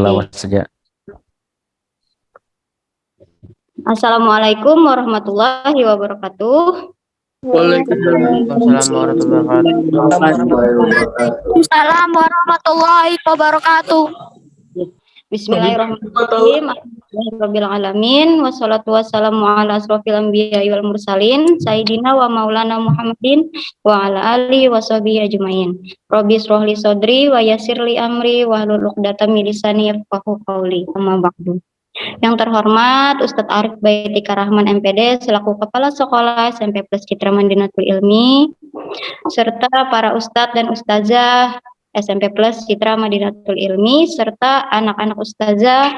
selawat saja. Assalamualaikum warahmatullahi wabarakatuh. Waalaikumsalam warahmatullahi wabarakatuh. Waalaikumsalam warahmatullahi wabarakatuh. Bismillahirrahmanirrahim. Alhamdulillahirabbil alamin wassalatu wassalamu ala asrofil anbiya'i wal mursalin sayyidina wa maulana Muhammadin wa ala alihi washabihi ajmain. Rabbi shrah li sadri wa yassir li amri wahlul 'uqdatam min lisani yafqahu qawli. Amma ba'du. Yang terhormat Ustadz Arif Baitika Rahman MPD selaku Kepala Sekolah SMP Plus Citra Madinatul Ilmi serta para ustadz dan ustazah SMP Plus Citra Madinatul Ilmi serta anak-anak ustazah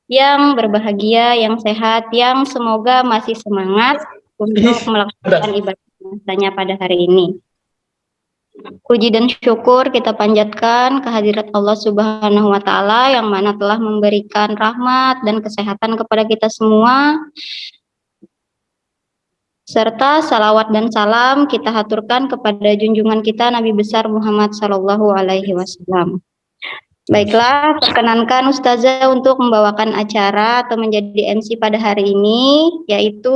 yang berbahagia, yang sehat, yang semoga masih semangat untuk melaksanakan ibadah puasanya pada hari ini. Puji dan syukur kita panjatkan kehadirat Allah Subhanahu wa Ta'ala yang mana telah memberikan rahmat dan kesehatan kepada kita semua, serta salawat dan salam kita haturkan kepada junjungan kita Nabi besar Muhammad Sallallahu Alaihi Wasallam. Baiklah, perkenankan Ustazah untuk membawakan acara atau menjadi MC pada hari ini, yaitu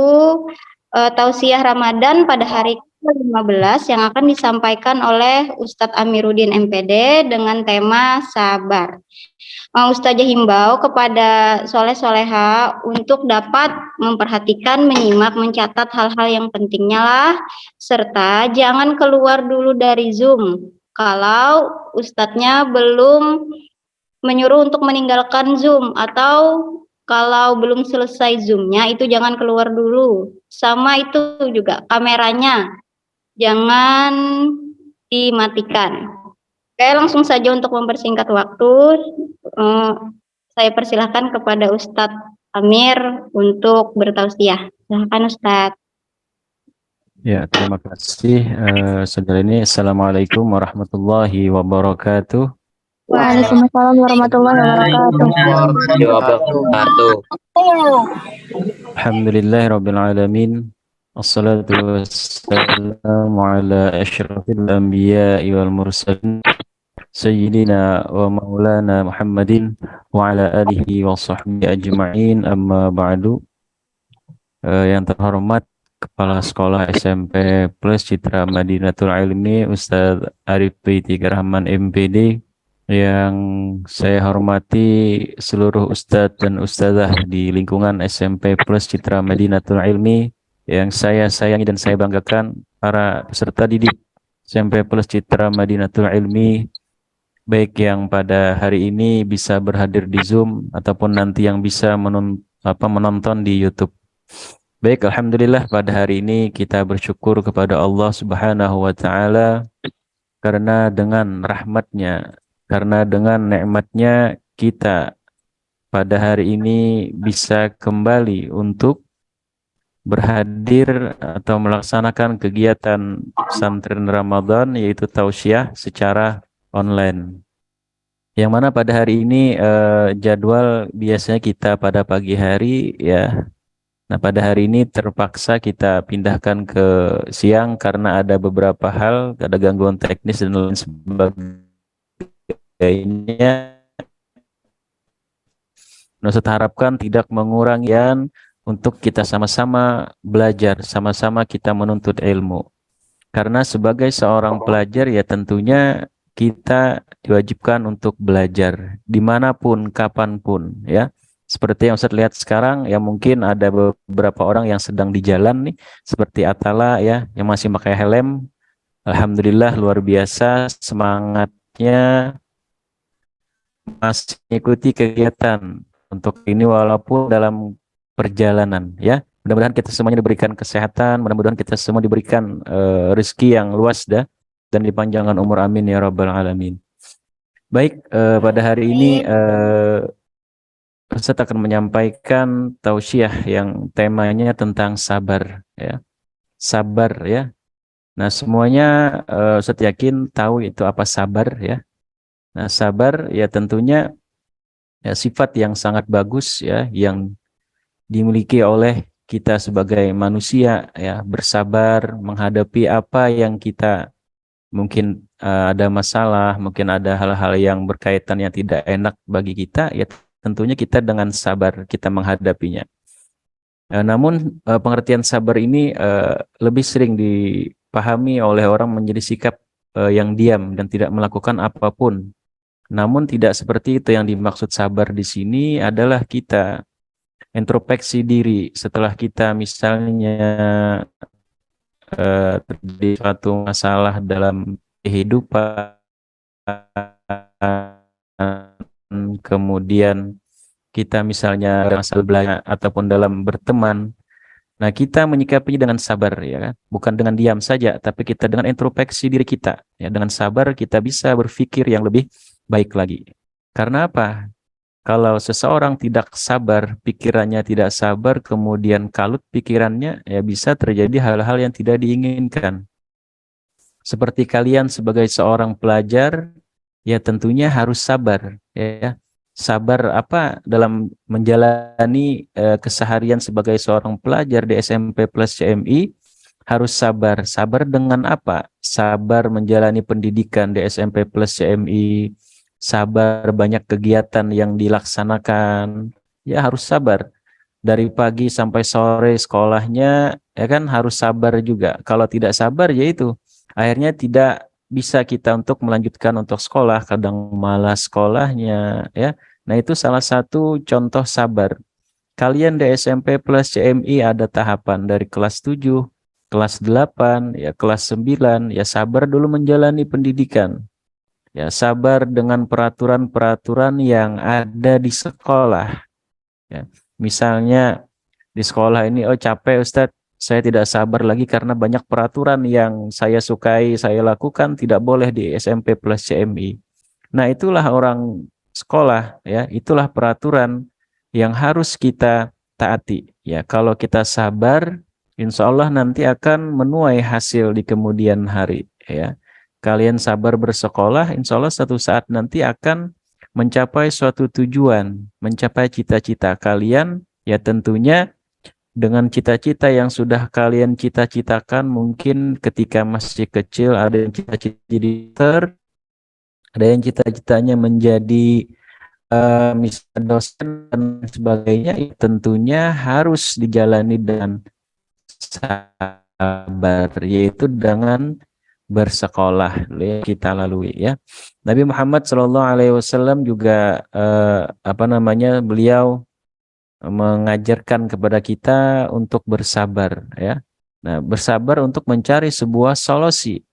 tausiah Ramadan pada hari ke-15 yang akan disampaikan oleh Ustadz Amiruddin MPD dengan tema sabar. Ustazah himbau kepada soleh-soleha untuk dapat memperhatikan, menyimak, mencatat hal-hal yang pentingnya lah, serta jangan keluar dulu dari Zoom kalau ustadznya belum menyuruh untuk meninggalkan Zoom, atau kalau belum selesai Zoom-nya itu jangan keluar dulu. Sama itu juga kameranya jangan dimatikan. Oke, langsung saja untuk mempersingkat waktu, saya persilahkan kepada Ustadz Amir untuk bertausiah. Silakan Ustadz. Ya, terima kasih. Saudara ini, Assalamualaikum warahmatullahi wabarakatuh. Waalaikumsalam warahmatullahi wabarakatuh. Alhamdulillahirabbil alamin. Wassalatu wassalamu ala asyrafil anbiya'i wal mursalin sayyidina wa maulana Muhammadin wa ala alihi wa sahbihi ajma'in, amma ba'du. Yang terhormat Kepala Sekolah SMP Plus Citra Madinatul Ilmi Ustadz Arif Baitika Rahman MPD, yang saya hormati seluruh ustadz dan ustazah di lingkungan SMP Plus Citra Madinatul Ilmi, yang saya sayangi dan saya banggakan, para peserta didik SMP Plus Citra Madinatul Ilmi, baik yang pada hari ini bisa berhadir di Zoom ataupun nanti yang bisa menonton di YouTube. Baik, alhamdulillah pada hari ini kita bersyukur kepada Allah Subhanahu wa Ta'ala karena dengan rahmatnya, karena dengan nikmatnya kita pada hari ini bisa kembali untuk berhadir atau melaksanakan kegiatan pesantren Ramadan, yaitu tausiah secara online. Yang mana pada hari ini jadwal biasanya kita pada pagi hari ya. Nah, pada hari ini terpaksa kita pindahkan ke siang karena ada beberapa hal, ada gangguan teknis dan lain sebagainya. Nah, saya harapkan tidak mengurangi untuk kita sama-sama belajar, sama-sama kita menuntut ilmu. Karena sebagai seorang pelajar ya tentunya kita diwajibkan untuk belajar dimanapun, kapanpun ya. Seperti yang saya lihat sekarang ya, mungkin ada beberapa orang yang sedang di jalan nih, seperti Atala ya, yang masih pakai helm. Alhamdulillah luar biasa semangatnya, masih mengikuti kegiatan untuk ini walaupun dalam perjalanan ya. Mudah-mudahan kita semuanya diberikan kesehatan, mudah-mudahan kita semua diberikan rezeki yang luas dan dipanjangkan umur, amin ya rabbal alamin. Baik, pada hari ini Ustaz akan menyampaikan tausiah yang temanya tentang sabar ya. Sabar ya. Nah, semuanya Ustaz yakin tahu itu apa sabar ya. Nah, sabar ya tentunya ya sifat yang sangat bagus ya, yang dimiliki oleh kita sebagai manusia ya, bersabar menghadapi apa yang kita mungkin ada masalah, mungkin ada hal-hal yang berkaitan yang tidak enak bagi kita, ya tentunya kita dengan sabar kita menghadapinya. Namun pengertian sabar ini lebih sering dipahami oleh orang menjadi sikap yang diam dan tidak melakukan apapun. Namun tidak seperti itu. Yang dimaksud sabar di sini adalah kita introspeksi diri setelah kita misalnya terjadi suatu masalah dalam kehidupan, kemudian kita misalnya dalam masalah belajar ataupun dalam berteman. Nah, kita menyikapinya dengan sabar, ya kan? Bukan dengan diam saja, tapi kita dengan introspeksi diri kita. Ya, dengan sabar kita bisa berpikir yang lebih baik lagi. Karena apa? Kalau seseorang tidak sabar, pikirannya tidak sabar, kemudian kalut pikirannya, ya bisa terjadi hal-hal yang tidak diinginkan. Seperti kalian sebagai seorang pelajar, ya tentunya harus sabar, ya. Sabar apa dalam menjalani keseharian sebagai seorang pelajar di SMP plus CMI, harus sabar. Sabar dengan apa? Sabar menjalani pendidikan di SMP plus CMI, sabar banyak kegiatan yang dilaksanakan, ya harus sabar. Dari pagi sampai sore sekolahnya, ya kan harus sabar juga. Kalau tidak sabar, ya itu akhirnya tidak bisa kita untuk melanjutkan untuk sekolah, kadang malas sekolahnya, ya. Nah, itu salah satu contoh sabar. Kalian di SMP plus CMI ada tahapan dari kelas 7, kelas 8, ya kelas 9, ya sabar dulu menjalani pendidikan. Ya, sabar dengan peraturan-peraturan yang ada di sekolah. Ya. Misalnya di sekolah ini, oh capek Ustadz, saya tidak sabar lagi karena banyak peraturan yang saya sukai, saya lakukan, tidak boleh di SMP plus CMI. Nah, itulah orang sekolah, ya, itulah peraturan yang harus kita taati. Ya, kalau kita sabar, insya Allah nanti akan menuai hasil di kemudian hari. Ya, kalian sabar bersekolah, insya Allah satu saat nanti akan mencapai suatu tujuan, mencapai cita-cita kalian. Ya, tentunya dengan cita-cita yang sudah kalian cita-citakan, mungkin ketika masih kecil ada yang cita-cita jadi dokter, ada yang cita-citanya menjadi misalnya dosen dan sebagainya, ya tentunya harus dijalani dengan sabar, yaitu dengan bersekolah yang kita lalui, ya. Nabi Muhammad SAW juga beliau mengajarkan kepada kita untuk bersabar, ya. Nah, bersabar untuk mencari sebuah solusi.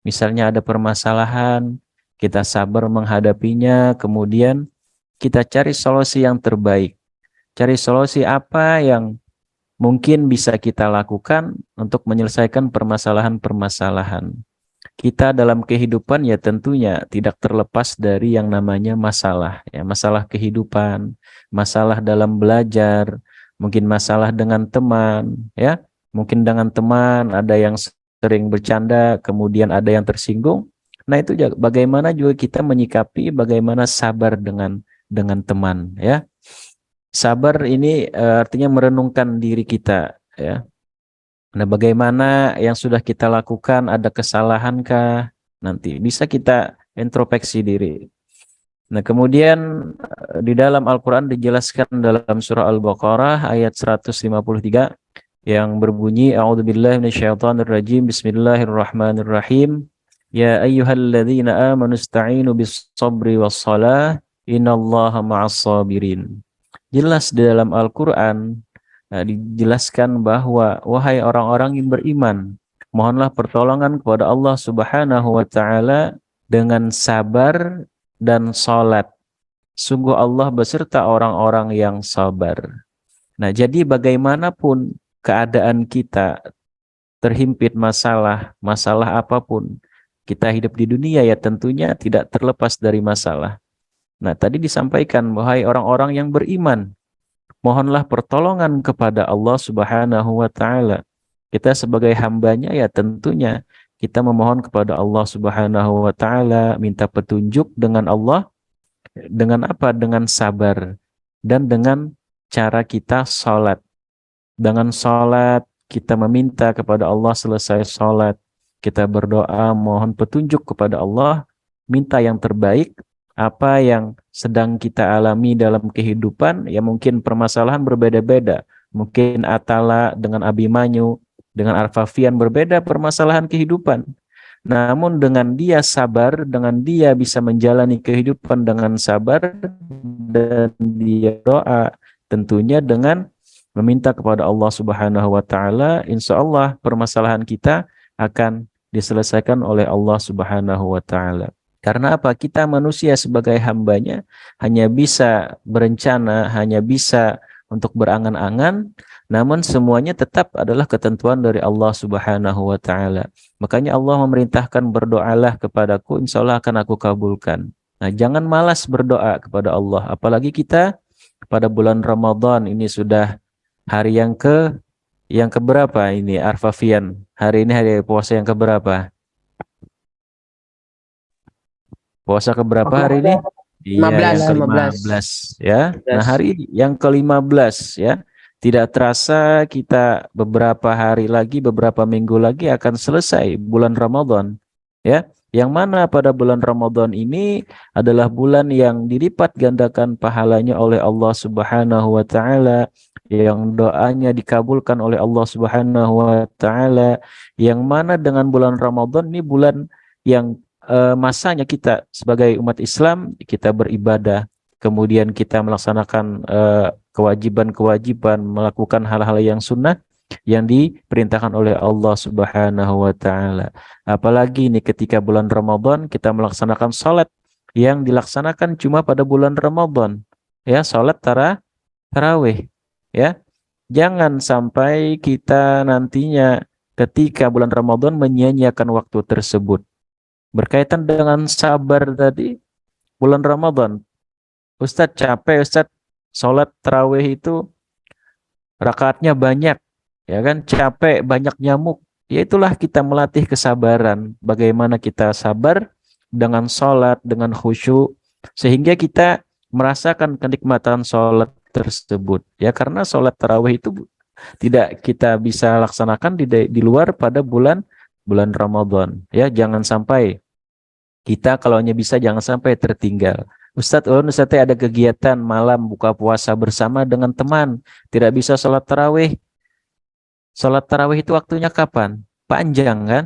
Misalnya ada permasalahan, kita sabar menghadapinya, kemudian kita cari solusi yang terbaik. Cari solusi apa yang mungkin bisa kita lakukan untuk menyelesaikan permasalahan-permasalahan. Kita dalam kehidupan ya tentunya tidak terlepas dari yang namanya masalah. Ya, masalah kehidupan, masalah dalam belajar, mungkin masalah dengan teman, ya. Mungkin dengan teman ada yang sering bercanda, kemudian ada yang tersinggung. Nah, itu bagaimana juga kita menyikapi, bagaimana sabar dengan teman, ya. Sabar ini artinya merenungkan diri kita, ya. Nah, bagaimana yang sudah kita lakukan, ada kesalahankah? Nanti bisa kita introspeksi diri. Nah, kemudian di dalam Al-Quran dijelaskan dalam surah Al-Baqarah ayat 153 yang berbunyi, A'udzubillahi minasyaitonirrajim, Bismillahirrahmanirrahim. Ya ayyuhalladzina amanu ista'inu bis-sabri was-salah, innallaha ma'as-sabirin. Jelas di dalam Al-Quran dijelaskan bahwa wahai orang-orang yang beriman, mohonlah pertolongan kepada Allah Subhanahu wa taala dengan sabar dan salat. Sungguh Allah beserta orang-orang yang sabar. Nah, jadi bagaimanapun keadaan kita, terhimpit masalah apapun, kita hidup di dunia ya tentunya tidak terlepas dari masalah. Nah, tadi disampaikan wahai orang-orang yang beriman, mohonlah pertolongan kepada Allah Subhanahu wa taala. Kita sebagai hambanya ya tentunya kita memohon kepada Allah Subhanahu wa taala, minta petunjuk dengan Allah, dengan apa? Dengan sabar dan dengan cara kita salat. Dengan salat kita meminta kepada Allah selesai salat. kita berdoa mohon petunjuk kepada Allah, minta yang terbaik. Apa yang sedang kita alami dalam kehidupan, ya mungkin permasalahan berbeda-beda. Mungkin Atala dengan Abimanyu, dengan Arfafian berbeda permasalahan kehidupan. Namun dengan dia sabar, dengan dia bisa menjalani kehidupan dengan sabar, dan dia doa tentunya dengan meminta kepada Allah Subhanahu wa taala, insya Allah permasalahan kita akan diselesaikan oleh Allah Subhanahu wa taala. Karena apa? Kita manusia sebagai hambanya hanya bisa berencana, hanya bisa untuk berangan-angan, namun semuanya tetap adalah ketentuan dari Allah Subhanahu wa taala. Makanya Allah memerintahkan berdoalah kepadaku, insya Allah akan aku kabulkan. Nah, jangan malas berdoa kepada Allah. Apalagi kita pada bulan Ramadan ini sudah hari yang keberapa ini Arfafian? Hari ini hari puasa yang keberapa? Puasa keberapa hari ini? Iya, yang 15. ke-15 ya. Nah, hari yang ke-15 ya. Tidak terasa kita beberapa hari lagi, beberapa minggu lagi akan selesai bulan Ramadan. Ya. Yang mana pada bulan Ramadan ini adalah bulan yang dilipat gandakan pahalanya oleh Allah Subhanahu wa taala, yang doanya dikabulkan oleh Allah Subhanahu wa taala, yang mana dengan bulan Ramadan ini bulan yang masanya kita sebagai umat Islam kita beribadah, kemudian kita melaksanakan kewajiban-kewajiban, melakukan hal-hal yang sunnah yang diperintahkan oleh Allah Subhanahu wa taala. Apalagi ini ketika bulan Ramadan kita melaksanakan salat yang dilaksanakan cuma pada bulan Ramadan. Ya, salat tarawih. Ya. Jangan sampai kita nantinya ketika bulan Ramadan menyia-nyiakan waktu tersebut. Berkaitan dengan sabar tadi, bulan Ramadan, Ustadz capek, Ustadz sholat tarawih itu rakaatnya banyak, ya kan, capek, banyak nyamuk. Ya itulah kita melatih kesabaran, bagaimana kita sabar dengan sholat, dengan khusyuk, sehingga kita merasakan kenikmatan sholat tersebut. Ya, karena sholat tarawih itu tidak kita bisa laksanakan di luar pada bulan Ramadan. Ya, jangan sampai kita kalau hanya bisa jangan sampai tertinggal. Ustadz, Ustadz ada kegiatan malam buka puasa bersama dengan teman, tidak bisa sholat tarawih. Sholat tarawih itu waktunya kapan? Panjang kan?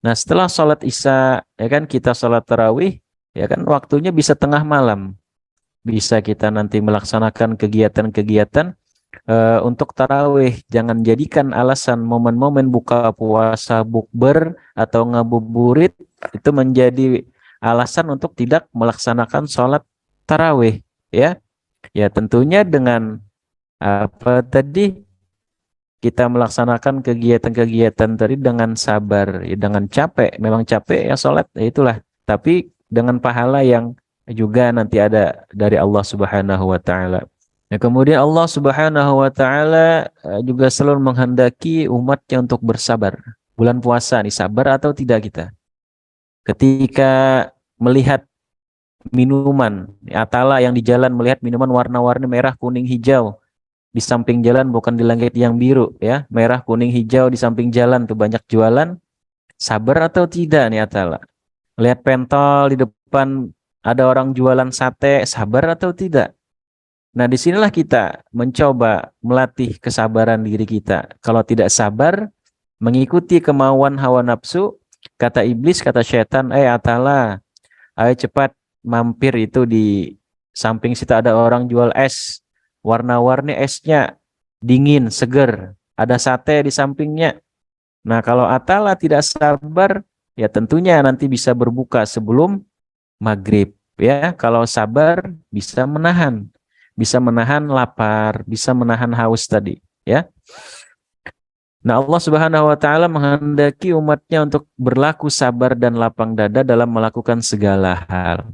Nah, setelah sholat isya, ya kan, kita sholat tarawih, ya kan, waktunya bisa tengah malam. Bisa kita nanti melaksanakan kegiatan-kegiatan untuk tarawih. Jangan jadikan alasan momen-momen buka puasa, bukber atau ngabuburit itu menjadi alasan untuk tidak melaksanakan sholat tarawih. Ya, ya tentunya dengan apa tadi, kita melaksanakan kegiatan-kegiatan tadi dengan sabar, ya, dengan capek, memang capek ya sholat, ya itulah. Tapi dengan pahala yang juga nanti ada dari Allah Subhanahu wa taala. Nah, kemudian Allah Subhanahu wa taala juga selalu menghendaki umatnya untuk bersabar. Bulan puasa nih, sabar atau tidak kita? Ketika melihat minuman, Atala yang di jalan melihat minuman warna-warni merah, kuning, hijau di samping jalan, bukan di langit yang biru ya, merah, kuning, hijau di samping jalan tuh banyak jualan, sabar atau tidak nih Atala? Lihat pentol di depan ada orang jualan sate, sabar atau tidak? Nah, disinilah kita mencoba melatih kesabaran diri kita. Kalau tidak sabar, mengikuti kemauan hawa nafsu, kata iblis, kata setan, Atala, ayo cepat mampir itu di samping situ ada orang jual es, warna-warni esnya dingin, seger, ada sate di sampingnya. Nah, kalau Atala tidak sabar, ya tentunya nanti bisa berbuka sebelum maghrib. Ya, kalau sabar bisa menahan lapar, bisa menahan haus tadi. Ya. Nah, Allah Subhanahu wa taala menghendaki umatnya untuk berlaku sabar dan lapang dada dalam melakukan segala hal.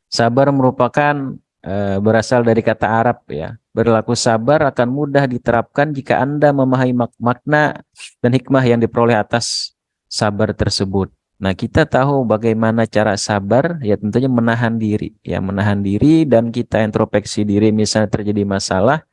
Sabar merupakan berasal dari kata Arab ya. Berlaku sabar akan mudah diterapkan jika Anda memahami makna dan hikmah yang diperoleh atas sabar tersebut. Nah, kita tahu bagaimana cara sabar, ya tentunya menahan diri. Ya, menahan diri dan kita introspeksi diri misalnya terjadi masalah,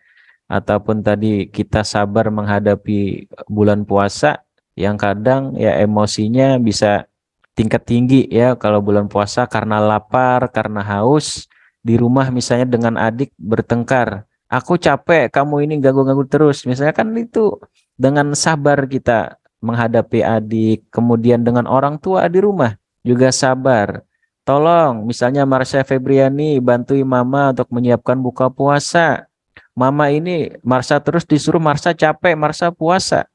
ataupun tadi kita sabar menghadapi bulan puasa, yang kadang ya emosinya bisa tingkat tinggi ya kalau bulan puasa karena lapar, karena haus, di rumah misalnya dengan adik bertengkar. Aku capek, kamu ini ganggu-ganggu terus. Misalnya kan itu dengan sabar kita menghadapi adik, kemudian dengan orang tua di rumah juga sabar. Tolong, misalnya Marsha Febriani bantuin Mama untuk menyiapkan buka puasa. Mama ini Marsha terus disuruh Marsha capek, Marsha puasa.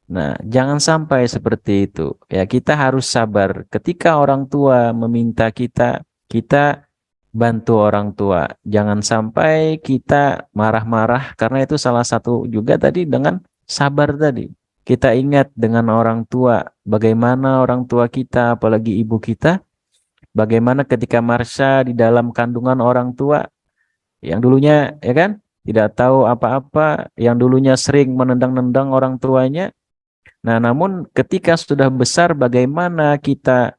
Nah, jangan sampai seperti itu. Ya, kita harus sabar. Ketika orang tua meminta kita, kita bantu orang tua. Jangan sampai kita marah-marah karena itu salah satu juga tadi dengan sabar tadi. Kita ingat dengan orang tua, bagaimana orang tua kita, apalagi ibu kita, bagaimana ketika Marsha di dalam kandungan orang tua yang dulunya ya kan tidak tahu apa-apa, yang dulunya sering menendang-nendang orang tuanya. Nah, namun ketika sudah besar bagaimana kita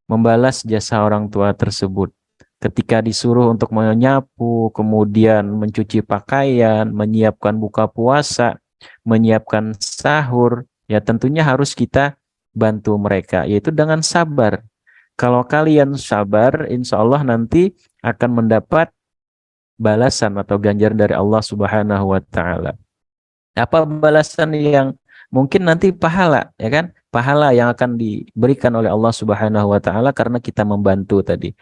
membalas jasa orang tua tersebut? Ketika disuruh untuk menyapu, kemudian mencuci pakaian, menyiapkan buka puasa, menyiapkan sahur, ya tentunya harus kita bantu mereka, yaitu dengan sabar. Kalau kalian sabar, insya Allah nanti akan mendapat balasan atau ganjaran dari Allah Subhanahu wa Ta'ala. Apa balasan yang mungkin nanti pahala, ya kan? Pahala yang akan diberikan oleh Allah Subhanahu wa Ta'ala karena kita membantu tadi.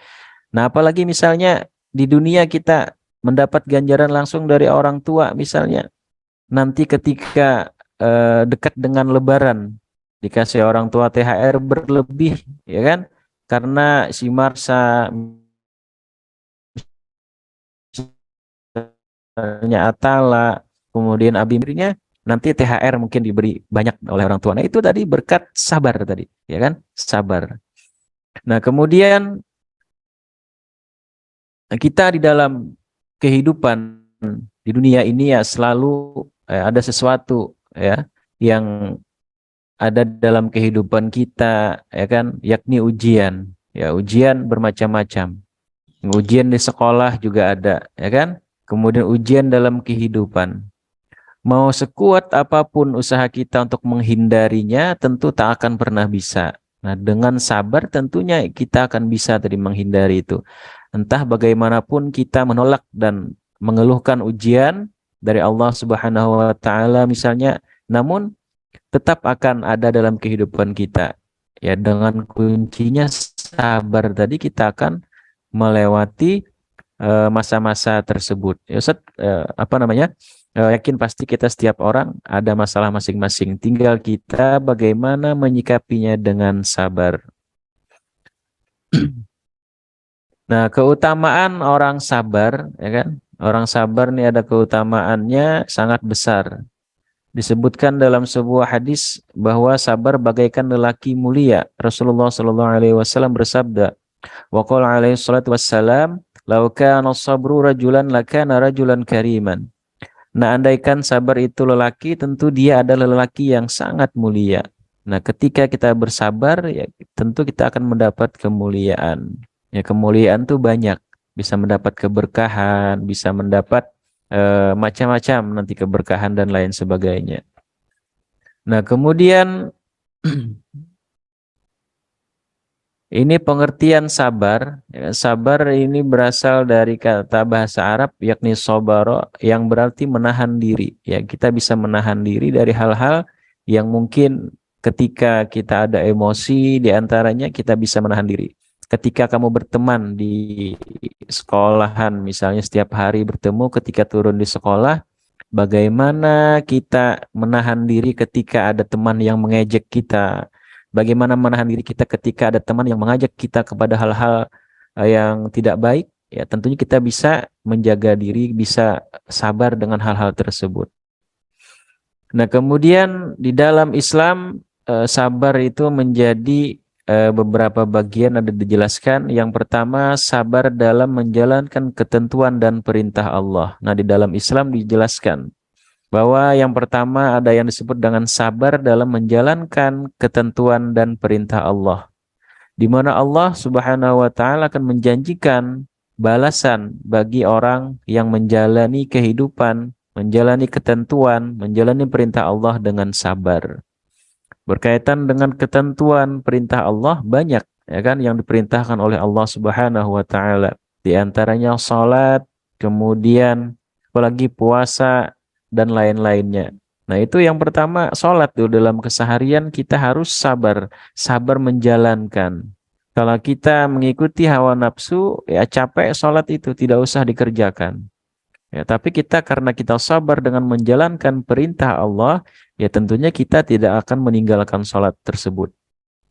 Nah, apalagi misalnya di dunia kita mendapat ganjaran langsung dari orang tua, misalnya nanti ketika dekat dengan Lebaran dikasih orang tua THR berlebih, ya kan? Karena si Marsa Atala, kemudian Abimirnya, nanti THR mungkin diberi banyak oleh orang tua. Nah, itu tadi berkat sabar tadi, ya kan? Sabar. Nah, kemudian kita di dalam kehidupan di dunia ini ya selalu ada sesuatu ya yang ada dalam kehidupan kita, ya kan, yakni ujian. Ya, ujian bermacam-macam. Ujian di sekolah juga ada, ya kan? Kemudian ujian dalam kehidupan. Mau sekuat apapun usaha kita untuk menghindarinya, tentu tak akan pernah bisa. Nah, dengan sabar tentunya kita akan bisa tadi menghindari itu. Entah bagaimanapun kita menolak dan mengeluhkan ujian dari Allah Subhanahu wa Ta'ala misalnya, namun tetap akan ada dalam kehidupan kita. Ya, dengan kuncinya sabar tadi kita akan melewati masa-masa tersebut. Ya, Ustaz, apa namanya? Yakin pasti kita setiap orang ada masalah masing-masing. Tinggal kita bagaimana menyikapinya dengan sabar. Nah, keutamaan orang sabar, ya kan? Orang sabar nih ada keutamaannya sangat besar. Disebutkan dalam sebuah hadis bahwa sabar bagaikan lelaki mulia. Rasulullah Shallallahu Alaihi Wasallam bersabda, "Wa qala alaihi salatu wassalam, lau kana sabru rajulan lakana rajulan kariman." Nah, andaikan sabar itu lelaki, tentu dia adalah lelaki yang sangat mulia. Nah, ketika kita bersabar, ya tentu kita akan mendapat kemuliaan. Ya, kemuliaan tuh banyak. Bisa mendapat keberkahan, bisa mendapat macam-macam nanti keberkahan dan lain sebagainya. Nah, kemudian ini pengertian sabar. Ya, sabar ini berasal dari kata bahasa Arab yakni sobaro yang berarti menahan diri. Ya, kita bisa menahan diri dari hal-hal yang mungkin ketika kita ada emosi di antaranya kita bisa menahan diri. Ketika kamu berteman di sekolahan misalnya setiap hari bertemu ketika turun di sekolah, bagaimana kita menahan diri ketika ada teman yang mengejek kita. Bagaimana menahan diri kita ketika ada teman yang mengajak kita kepada hal-hal yang tidak baik, ya tentunya kita bisa menjaga diri, bisa sabar dengan hal-hal tersebut. Nah, kemudian di dalam Islam sabar itu menjadi beberapa bagian ada dijelaskan. Yang pertama, sabar dalam menjalankan ketentuan dan perintah Allah. Nah, di dalam Islam dijelaskan bahwa yang pertama ada yang disebut dengan sabar dalam menjalankan ketentuan dan perintah Allah, di mana Allah Subhanahu wa Ta'ala akan menjanjikan balasan bagi orang yang menjalani kehidupan, menjalani ketentuan, menjalani perintah Allah dengan sabar. Berkaitan dengan ketentuan perintah Allah banyak, ya kan, yang diperintahkan oleh Allah Subhanahu wa taala. Di antaranya salat, kemudian apalagi puasa dan lain-lainnya. Nah, itu yang pertama, salat tuh dalam keseharian kita harus sabar, sabar menjalankan. Kalau kita mengikuti hawa nafsu, ya capek salat itu tidak usah dikerjakan. Ya, tapi kita karena kita sabar dengan menjalankan perintah Allah, ya tentunya kita tidak akan meninggalkan sholat tersebut.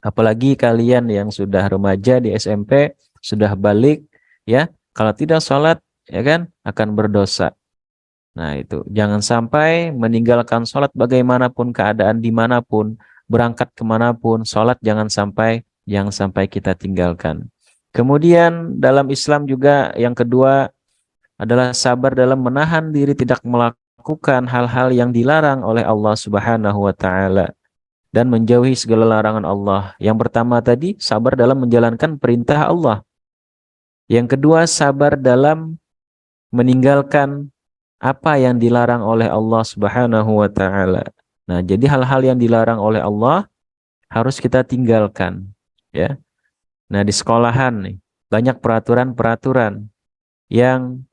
Apalagi kalian yang sudah remaja di SMP, sudah balik, ya, kalau tidak sholat, ya kan, akan berdosa. Nah itu, jangan sampai meninggalkan sholat bagaimanapun keadaan dimanapun, berangkat kemanapun, sholat jangan sampai kita tinggalkan. Kemudian dalam Islam juga yang kedua, adalah sabar dalam menahan diri tidak melakukan hal-hal yang dilarang oleh Allah Subhanahu wa taala dan menjauhi segala larangan Allah. Yang pertama tadi, sabar dalam menjalankan perintah Allah. Yang kedua, sabar dalam meninggalkan apa yang dilarang oleh Allah Subhanahu wa taala. Nah, jadi hal-hal yang dilarang oleh Allah harus kita tinggalkan, ya. Nah, di sekolahan nih banyak peraturan-peraturan yang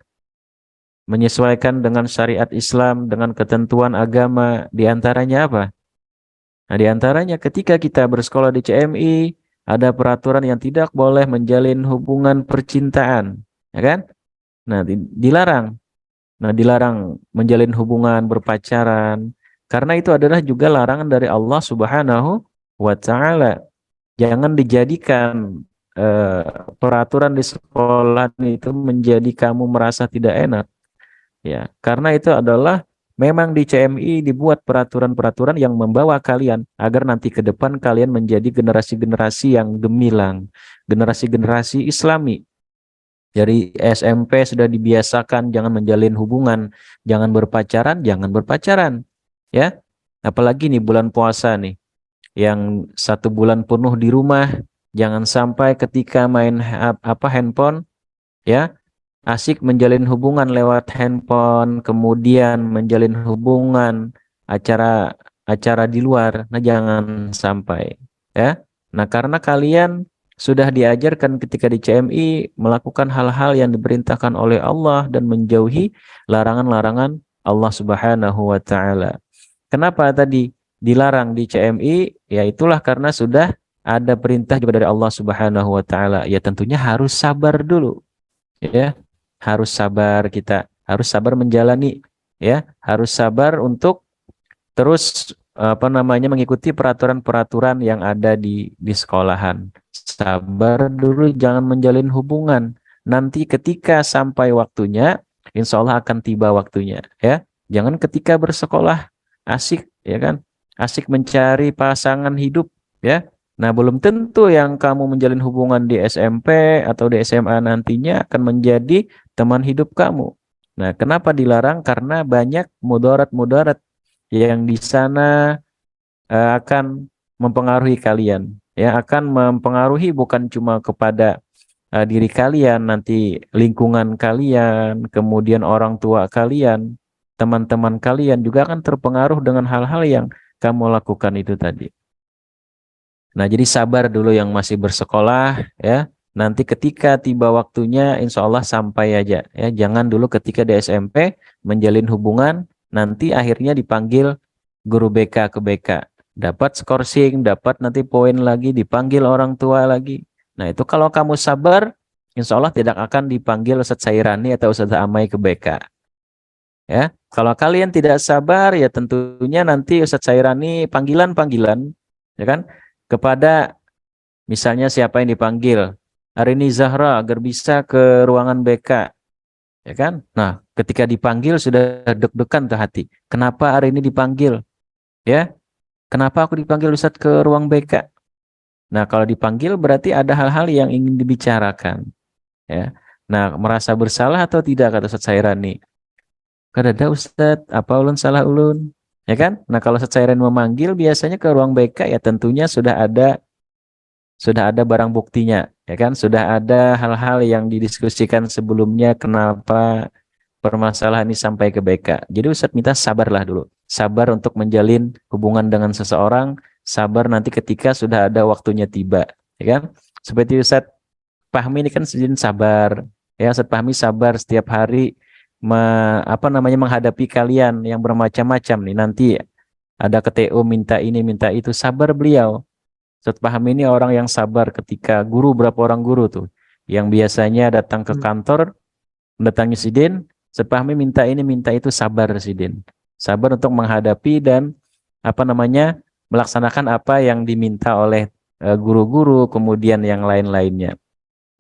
menyesuaikan dengan syariat Islam, dengan ketentuan agama. Di antaranya apa? Nah, di antaranya ketika kita bersekolah di CMI, ada peraturan yang tidak boleh menjalin hubungan percintaan, ya kan? Nah, dilarang. Nah, dilarang menjalin hubungan berpacaran, karena itu adalah juga larangan dari Allah Subhanahu wa taala. Jangan dijadikan peraturan di sekolah itu menjadi kamu merasa tidak enak. Ya, karena itu adalah memang di CMI dibuat peraturan-peraturan yang membawa kalian agar nanti ke depan kalian menjadi generasi-generasi yang gemilang, generasi-generasi Islami. Dari SMP sudah dibiasakan jangan menjalin hubungan, jangan berpacaran, ya. Apalagi nih bulan puasa nih, yang 1 bulan penuh di rumah, jangan sampai ketika main handphone, ya, asik menjalin hubungan lewat handphone, kemudian menjalin hubungan acara di luar. Nah, jangan sampai, ya. Nah, karena kalian sudah diajarkan ketika di CMI melakukan hal-hal yang diperintahkan oleh Allah dan menjauhi larangan-larangan Allah Subhanahu wa taala. Kenapa tadi dilarang di CMI? Ya itulah karena sudah ada perintah juga dari Allah Subhanahu wa taala. Ya tentunya harus sabar dulu. Ya, harus sabar, kita harus sabar menjalani, ya, harus sabar untuk terus mengikuti peraturan-peraturan yang ada di sekolahan. Sabar dulu, jangan menjalin hubungan. Nanti ketika sampai waktunya, insya Allah akan tiba waktunya, ya. Jangan ketika bersekolah asik, ya kan, asik mencari pasangan hidup, ya. Nah, belum tentu yang kamu menjalin hubungan di SMP atau di SMA nantinya akan menjadi teman hidup kamu. Nah, kenapa dilarang? Karena banyak mudarat-mudarat yang di sana akan mempengaruhi kalian. Ya, akan mempengaruhi bukan cuma kepada diri kalian, nanti lingkungan kalian, kemudian orang tua kalian, teman-teman kalian juga akan terpengaruh dengan hal-hal yang kamu lakukan itu tadi. Nah, jadi sabar dulu yang masih bersekolah, ya. Nanti ketika tiba waktunya, insya Allah sampai aja, ya. Jangan dulu ketika di SMP menjalin hubungan, nanti akhirnya dipanggil guru BK ke BK, dapat skorsing, dapat nanti poin lagi, dipanggil orang tua lagi. Nah, itu kalau kamu sabar, insya Allah tidak akan dipanggil Ustadz Sairani atau Ustadz Amai ke BK. Ya, kalau kalian tidak sabar, ya tentunya nanti Ustadz Sairani panggilan-panggilan, ya kan, kepada misalnya siapa yang dipanggil, hari ini Zahra agar bisa ke ruangan BK, ya kan. Nah, ketika dipanggil sudah deg-degan tuh hati, kenapa hari ini dipanggil, ya, kenapa aku dipanggil Ustadz ke ruang BK. Nah, kalau dipanggil berarti ada hal-hal yang ingin dibicarakan, ya. Nah, merasa bersalah atau tidak, kata Ustadz Sairani, kada Ustadz, apa ulun salah ulun, ya kan. Nah, kalau Ustadz Sairani memanggil biasanya ke ruang BK, ya tentunya sudah ada barang buktinya, ya kan? Sudah ada hal-hal yang didiskusikan sebelumnya kenapa permasalahan ini sampai ke BK. Jadi Ustadz minta sabarlah dulu. Sabar untuk menjalin hubungan dengan seseorang, sabar nanti ketika sudah ada waktunya tiba, ya kan? Seperti Ustadz Fahmi ini kan sejin sabar, ya Ustadz Fahmi sabar setiap hari menghadapi kalian yang bermacam-macam nih, nanti ada ke TO minta ini minta itu, sabar beliau. Ustadz Fahmi ini orang yang sabar ketika berapa orang guru tuh yang biasanya datang ke kantor mendatangi Sidin, Ustadz Fahmi minta ini minta itu, sabar Sidin, sabar untuk menghadapi dan melaksanakan apa yang diminta oleh guru-guru kemudian yang lain-lainnya.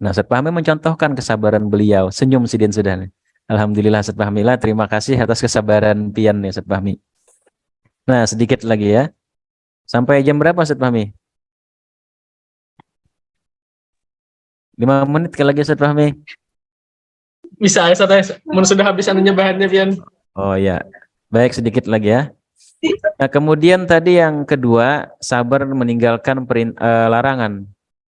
Nah, Ustadz Fahmi mencontohkan kesabaran beliau. Senyum Sidin sudah nih. Alhamdulillah Ustadz Fahmi lah, terima kasih atas kesabaran pian nih Ustadz Fahmi. Nah, sedikit lagi ya. Sampai jam berapa Ustadz Fahmi? 5 menit ke lagi Ustadz Fahmi. Bisa ya, Ustaz. Sudah habis anunya bahannya, Pian. Oh ya, baik, sedikit lagi ya. Nah, kemudian tadi yang kedua, sabar meninggalkan larangan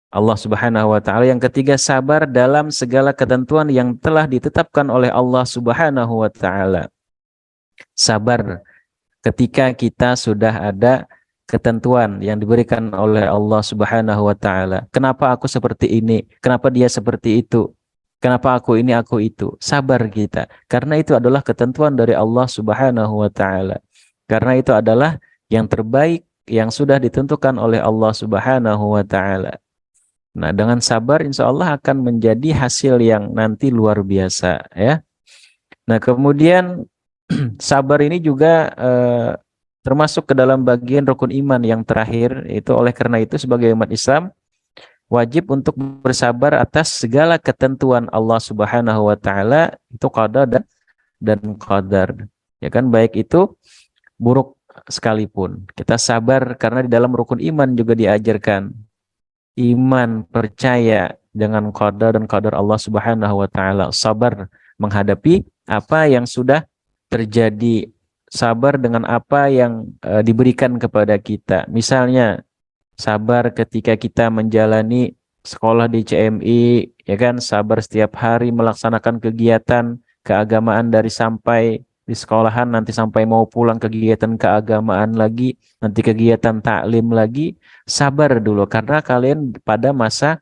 Allah Subhanahu wa taala. Yang ketiga, sabar dalam segala ketentuan yang telah ditetapkan oleh Allah Subhanahu wa taala. Sabar ketika kita sudah ada ketentuan yang diberikan oleh Allah Subhanahu wa taala. Kenapa aku seperti ini? Kenapa dia seperti itu? Kenapa aku ini, aku itu? Sabar kita. Karena itu adalah ketentuan dari Allah Subhanahu wa taala. Karena itu adalah yang terbaik yang sudah ditentukan oleh Allah Subhanahu wa taala. Nah, dengan sabar insya Allah akan menjadi hasil yang nanti luar biasa ya. Nah, kemudian sabar ini juga termasuk ke dalam bagian rukun iman yang terakhir. Itu oleh karena itu sebagai umat Islam wajib untuk bersabar atas segala ketentuan Allah Subhanahu wa taala, itu qada dan qadar. Ya kan, baik itu buruk sekalipun. Kita sabar karena di dalam rukun iman juga diajarkan iman, percaya dengan qada dan qadar Allah Subhanahu wa taala. Sabar menghadapi apa yang sudah terjadi, sabar dengan apa yang diberikan kepada kita. Misalnya sabar ketika kita menjalani sekolah di CMI, ya kan, sabar setiap hari melaksanakan kegiatan keagamaan dari sampai di sekolahan, nanti sampai mau pulang kegiatan keagamaan lagi, nanti kegiatan taklim lagi. Sabar dulu karena kalian pada masa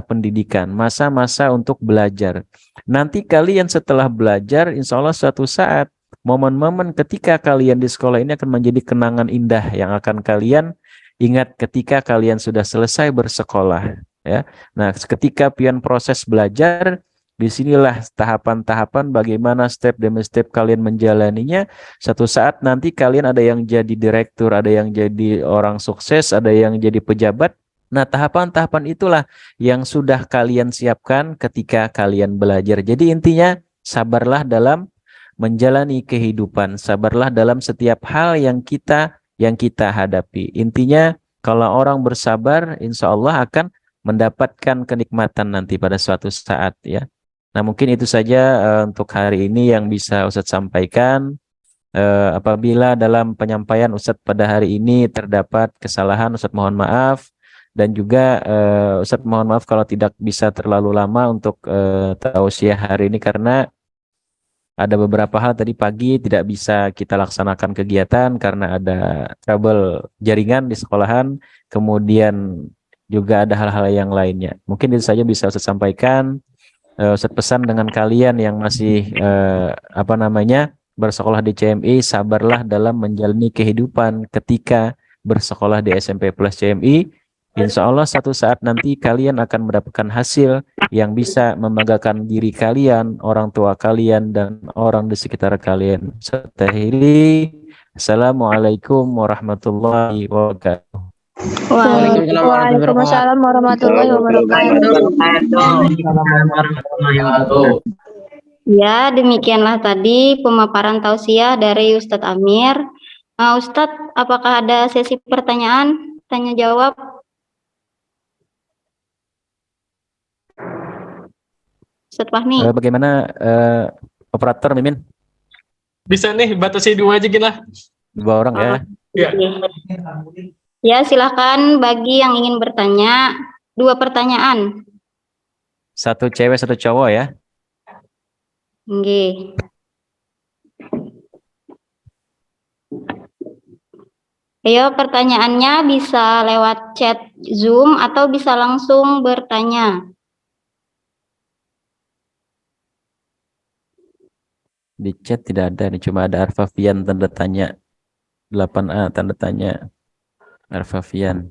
pendidikan, masa-masa untuk belajar. Nanti kalian setelah belajar, insya Allah suatu saat momen-momen ketika kalian di sekolah ini akan menjadi kenangan indah yang akan kalian ingat ketika kalian sudah selesai bersekolah, ya. Nah, ketika pian proses belajar, disinilah tahapan-tahapan bagaimana step demi step kalian menjalaninya. Satu saat nanti kalian ada yang jadi direktur, ada yang jadi orang sukses, ada yang jadi pejabat. Nah, tahapan-tahapan itulah yang sudah kalian siapkan ketika kalian belajar. Jadi intinya sabarlah dalam menjalani kehidupan, sabarlah dalam setiap hal yang kita hadapi. Intinya kalau orang bersabar, insya Allah akan mendapatkan kenikmatan nanti pada suatu saat ya. Nah, mungkin itu saja untuk hari ini yang bisa Ustadz sampaikan. Apabila dalam penyampaian Ustadz pada hari ini terdapat kesalahan, Ustadz mohon maaf. Dan juga Ustadz mohon maaf kalau tidak bisa terlalu lama untuk tausiah hari ini karena ada beberapa hal tadi pagi tidak bisa kita laksanakan kegiatan karena ada trouble jaringan di sekolahan, kemudian juga ada hal-hal yang lainnya. Mungkin itu saja bisa Ustadz sampaikan. Ustadz pesan dengan kalian yang masih bersekolah di CMI, sabarlah dalam menjalani kehidupan ketika bersekolah di SMP Plus CMI. Insya Allah satu saat nanti kalian akan mendapatkan hasil yang bisa membanggakan diri kalian, orang tua kalian, dan orang di sekitar kalian. Assalamualaikum warahmatullahi wabarakatuh. Waalaikumsalam warahmatullahi wabarakatuh. Ya, demikianlah tadi pemaparan tausiah dari Ustadz Amir. Ustadz, apakah ada sesi pertanyaan, tanya jawab? Ustadz Fahmi. Bagaimana operator Mimin? Bisa nih, batasi 2 aja gila. 2 orang ya. Ya. Ya, silahkan bagi yang ingin bertanya 2 pertanyaan. 1 cewek 1 cowok ya. Nggih. Ayo, pertanyaannya bisa lewat chat Zoom atau bisa langsung bertanya. Di chat tidak ada, nih cuma ada Arfafian tanda tanya 8A tanda tanya Arfafian.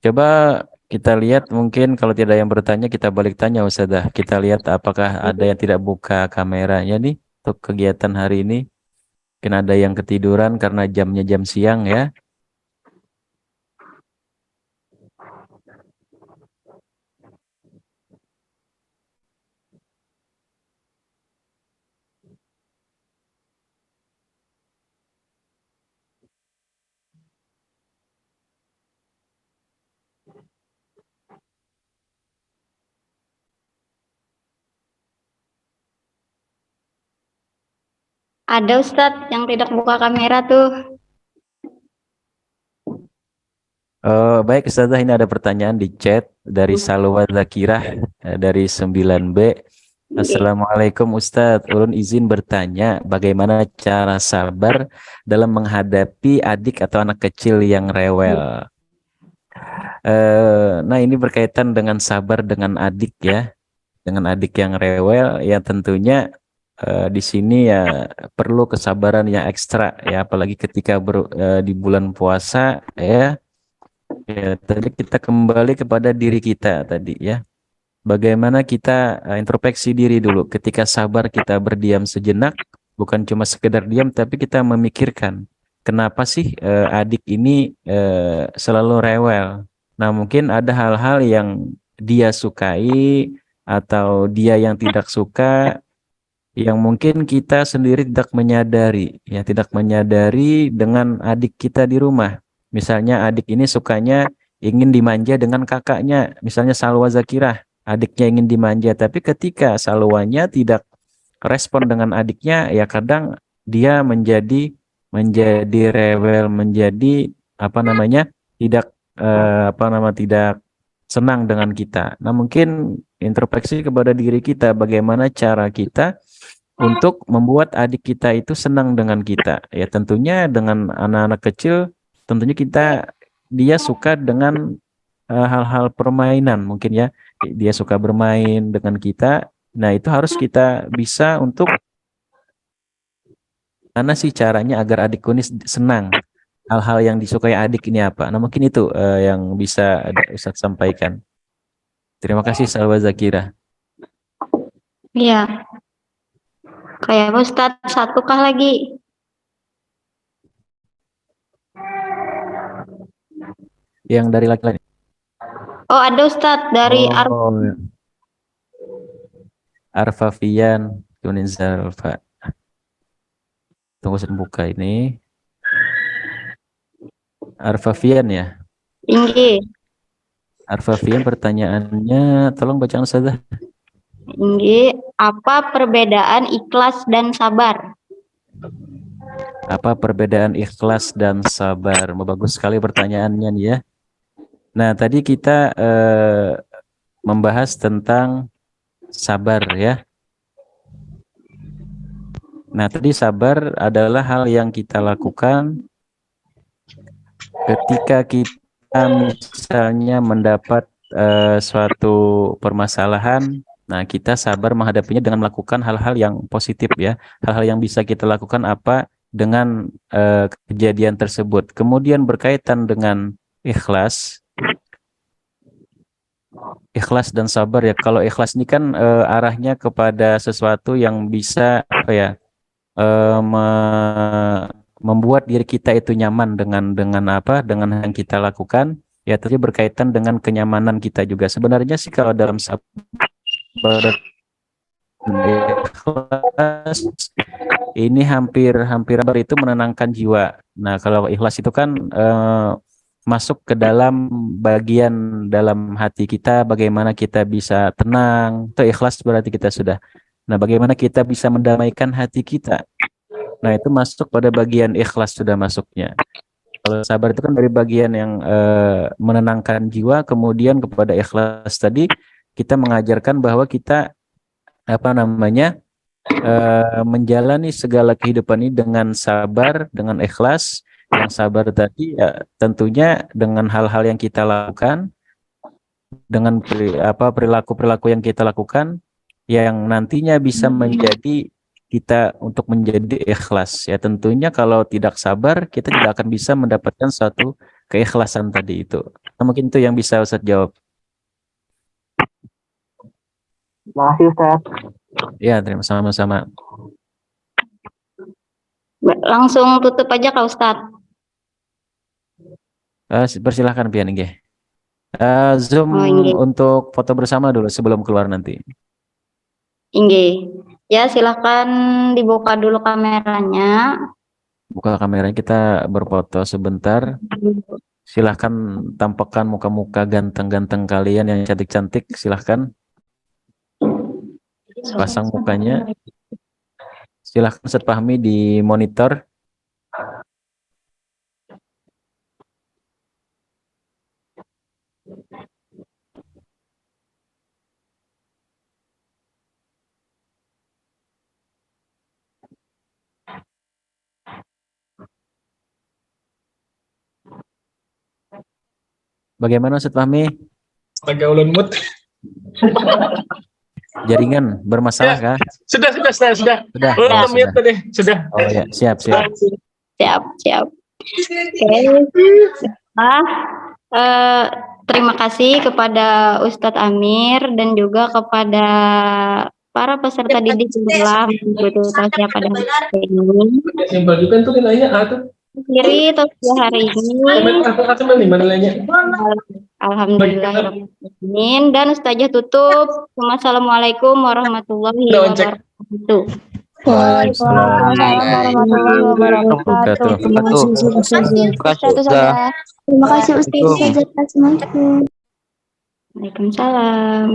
Coba kita lihat, mungkin kalau tidak yang bertanya kita balik tanya Ustazah. Kita lihat apakah ada yang tidak buka kameranya nih untuk kegiatan hari ini. Mungkin ada yang ketiduran karena jamnya jam siang ya. Ada Ustadz yang tidak buka kamera tuh. Baik Ustazah, ini ada pertanyaan di chat dari Salwa Zakirah dari 9B. Assalamualaikum Ustadz, ulun izin bertanya bagaimana cara sabar dalam menghadapi adik atau anak kecil yang rewel. Nah ini berkaitan dengan sabar dengan adik ya, dengan adik yang rewel ya tentunya di sini ya perlu kesabaran yang ekstra ya, apalagi ketika di bulan puasa ya. Ya, tadi kita kembali kepada diri kita tadi ya. Bagaimana kita introspeksi diri dulu. Ketika sabar kita berdiam sejenak, bukan cuma sekedar diam, tapi kita memikirkan kenapa sih adik ini selalu rewel. Nah, mungkin ada hal-hal yang dia sukai atau dia yang tidak suka, yang mungkin kita sendiri tidak menyadari, ya tidak menyadari dengan adik kita di rumah. Misalnya adik ini sukanya ingin dimanja dengan kakaknya, misalnya Salwa Zakirah, adiknya ingin dimanja, tapi ketika Salwanya tidak respon dengan adiknya, ya kadang dia menjadi rewel, menjadi apa namanya tidak tidak senang dengan kita. Nah mungkin introspeksi kepada diri kita, bagaimana cara kita untuk membuat adik kita itu senang dengan kita. Ya tentunya dengan anak-anak kecil, tentunya dia suka dengan hal-hal permainan mungkin ya. Dia suka bermain dengan kita. Nah, itu harus kita bisa untuk mana sih caranya agar adikku ini senang. Hal-hal yang disukai adik ini apa? Nah, mungkin itu yang bisa Ustadz sampaikan. Terima kasih Salwa Zakira. Iya. Kayak Ustadz, satukah lagi? Yang dari laki-laki. Oh, ada Ustadz dari Arfafian Tunizalfa. Tunggu saya buka ini. Arfafian ya. Tinggi. Arfafian pertanyaannya, tolong bacaan saja. Tinggi. Apa perbedaan ikhlas dan sabar? Apa perbedaan ikhlas dan sabar? Bagus sekali pertanyaannya nih ya. Nah, tadi kita membahas tentang sabar ya. Nah, tadi sabar adalah hal yang kita lakukan ketika kita misalnya mendapat suatu permasalahan. Nah, kita sabar menghadapinya dengan melakukan hal-hal yang positif ya. Hal-hal yang bisa kita lakukan apa dengan kejadian tersebut. Kemudian berkaitan dengan ikhlas. Ikhlas dan sabar ya. Kalau ikhlas ini kan arahnya kepada sesuatu yang bisa apa ya, membuat diri kita itu nyaman dengan dengan yang kita lakukan. Ya tentunya berkaitan dengan kenyamanan kita juga. Sebenarnya sih kalau dalam sabar ikhlas ini hampir itu menenangkan jiwa. Nah kalau ikhlas itu kan masuk ke dalam bagian dalam hati kita, bagaimana kita bisa tenang. Itu ikhlas berarti kita sudah. Nah bagaimana kita bisa mendamaikan hati kita. Nah itu masuk pada bagian ikhlas sudah masuknya. Kalau sabar itu kan dari bagian yang menenangkan jiwa, kemudian kepada ikhlas tadi kita mengajarkan bahwa kita menjalani segala kehidupan ini dengan sabar, dengan ikhlas. Yang sabar tadi ya tentunya dengan hal-hal yang kita lakukan, dengan perilaku-perilaku yang kita lakukan, yang nantinya bisa menjadi kita untuk menjadi ikhlas. Ya tentunya kalau tidak sabar, kita tidak akan bisa mendapatkan suatu keikhlasan tadi itu. Nah, mungkin itu yang bisa Ustaz jawab. Terima kasih Ustaz. Ya, terima sama-sama. Langsung tutup aja Kak Ustadz. Persilahkan pian nggih. Zoom Oh, nggih. untuk foto bersama dulu sebelum keluar nanti. Inge. Ya, silakan dibuka dulu kameranya. Buka kameranya, kita berfoto sebentar. Silahkan tampakkan muka-muka ganteng-ganteng kalian yang cantik-cantik. Silahkan pasang mukanya. Silahkan Ustaz Fahmi di monitor. Bagaimana Ustaz Fahmi? Astaga ulun mut. Jaringan bermasalah kah? Sudah. Sudah. Ulun Oh, mute sudah. tadi. Sudah. Oh ya, siap. Siap. Oke. Terima kasih kepada Ustadz Amir dan juga kepada para peserta didik yang telah mengikuti tausiah pada hari ini. Simpel juga tuh nilainya tuh. Akhiri tausiah hari ini. Komen di mana nilainya? Alhamdulillahirrahmanirrahim. Dan Ustazah tutup. Wassalamualaikum warahmatullahi wabarakatuh. Waalaikumsalam warahmatullahi wabarakatuh. Terima Terima kasih Ustazah. Waalaikumsalam.